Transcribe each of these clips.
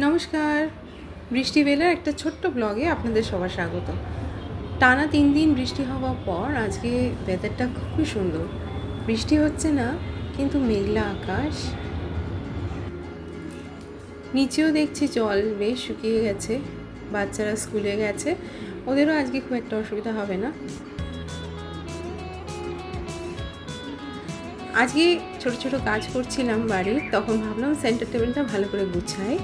নমস্কার, বৃষ্টি বেলার একটা ছোট্ট ব্লগে আপনাদের সবার স্বাগত। টানা 3 দিন বৃষ্টি হওয়ার পর আজকে ওয়েদারটা খুবই সুন্দর। বৃষ্টি হচ্ছে না, কিন্তু মেঘলা আকাশ। নিচেও দেখছি জল বেশ শুকিয়ে গেছে। বাচ্চারা স্কুলে গেছে, ওদেরও আজকে খুব একটা অসুবিধা হবে না। আজকে ছোট ছোট কাজ করছিলাম বাড়ির, তখন ভাবলাম সেন্টার টেবিলটা ভালো করে গুছাই,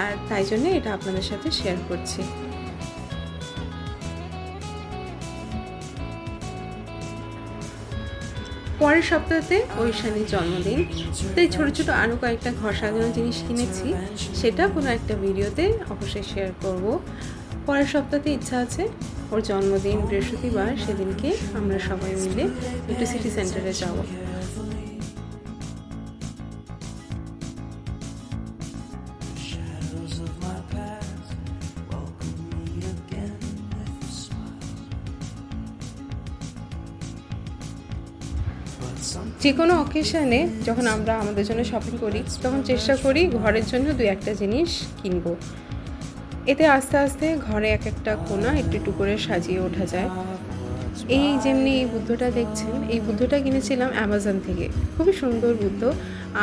আর তাই জন্য এটা আপনাদের সাথে শেয়ার করছি। পরের সপ্তাহতে ঐশানীর জন্মদিন, তাই ছোট ছোট আরও কয়েকটা ঘর সাজানোর জিনিস কিনেছি, সেটা কোনো একটা ভিডিওতে অবশ্যই শেয়ার করব। পরের সপ্তাহতে ইচ্ছা আছে ওর জন্মদিন বৃহস্পতিবার, সেদিনকে আমরা সবাই মিলে একটু সিটি সেন্টারে যাব। যে কোনো অকেশানে যখন আমরা আমাদের জন্য শপিং করি, তখন চেষ্টা করি ঘরের জন্য 2-1টা জিনিস কিনবো। এতে আস্তে আস্তে ঘরে এক একটা কোণা একটু একটু করে সাজিয়ে ওঠা যায়। এই যেমনি এই বুদ্ধটা দেখছেন, এই বুদ্ধটা কিনেছিলাম অ্যামাজন থেকে। খুবই সুন্দর বুদ্ধ,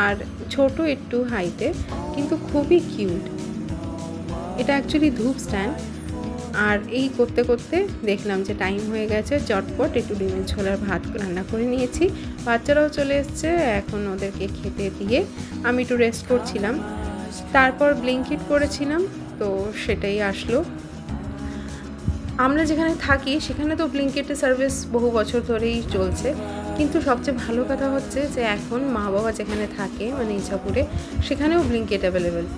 আর ছোট একটু হাইটে, কিন্তু খুবই কিউট। এটা অ্যাকচুয়ালি ধূপ স্ট্যান্ড। আর এই করতে করতে দেখলাম যে টাইম হয়ে গেছে, চটপট একটু ডিমের ছোলার ভাত রান্না করে নিয়েছি। বাচ্চারাও চলে এসছে, এখন ওদেরকে খেতে দিয়ে আমি একটু রেস্ট করছিলাম। তারপর ব্লিঙ্কিট করেছিলাম, তো সেটাই আসলো। আমরা যেখানে থাকি সেখানে তো ব্লিঙ্কিটের সার্ভিস বহু বছর ধরেই চলছে, কিন্তু সবচেয়ে ভালো কথা হচ্ছে যে এখন মা বাবা যেখানে থাকে, মানে ইছাপুরে, সেখানেও ব্লিঙ্কিট অ্যাভেলেবেল।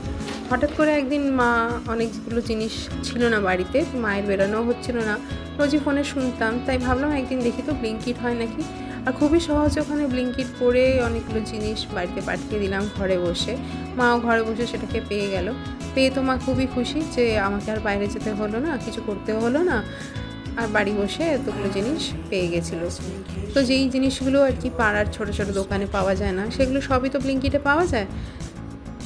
হঠাৎ করে একদিন মা অনেকগুলো জিনিস ছিল না বাড়িতে, মায়ের বেরোনো হচ্ছিল না, রোজই ফোনে শুনতাম, তাই ভাবলাম একদিন দেখি তো ব্লিঙ্কিট হয় নাকি। আর খুবই সহজ, ওখানে ব্লিঙ্কিট করে অনেকগুলো জিনিস বাড়িতে পাঠিয়ে দিলাম ঘরে বসে। মাও ঘরে বসে সেটাকে পেয়ে গেল। পেয়ে তো মা খুবই খুশি যে আমাকে আর বাইরে যেতে হলো না, কিছু করতেও হলো না, আর বাড়ি বসে এতগুলো জিনিস পেয়ে গেছিলো। তো যেই জিনিসগুলো আর কি পাড়ার ছোটো ছোটো দোকানে পাওয়া যায় না, সেগুলো সবই তো ব্লিঙ্কিটে পাওয়া যায়,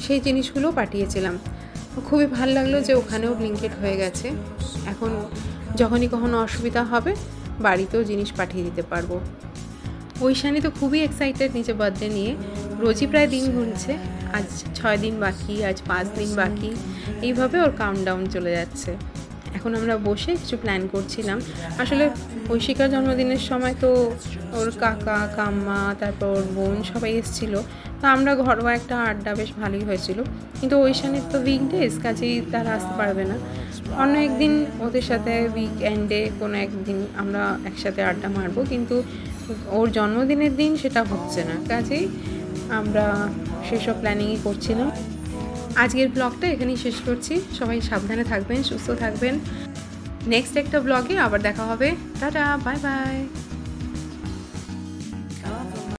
সেই জিনিসগুলো পাঠিয়েছিলাম। খুবই ভালো লাগলো যে ওখানেও ব্লিঙ্কিট হয়ে গেছে। এখন যখনই কখনো অসুবিধা হবে বাড়িতেও জিনিস পাঠিয়ে দিতে পারবো। ঐশানী তো খুবই এক্সাইটেড নিজের বার্থডে নিয়ে। রোজই প্রায় দিন গুনছে, আজ 6 দিন বাকি, আজ 5 দিন বাকি, এইভাবে ওর কাউন্টডাউন চলে যাচ্ছে। এখন আমরা বসে কিছু প্ল্যান করছিলাম। আসলে ঐশিকার জন্মদিনের সময় তো ওর কাকা কাম্মা, তারপর ওর বোন সবাই এসেছিলো, তো আমরা ঘরোয়া একটা আড্ডা বেশ ভালোই হয়েছিল। কিন্তু ঐশানীর তো উইকডেজ, কাজেই তারা আসতে পারবে না। অন্য একদিন ওদের সাথে উইকএন্ডে কোনো একদিন আমরা একসাথে আড্ডা মারবো, কিন্তু ওর জন্মদিনের দিন সেটা হচ্ছে না, কাজেই আমরা সেসব প্ল্যানিংই করছিলাম। আজকের ব্লগটা এখানেই শেষ করছি। সবাই সাবধানে থাকবেন, সুস্থ থাকবেন। নেক্সট একটা ব্লগে আবার দেখা হবে। Tata, bye bye.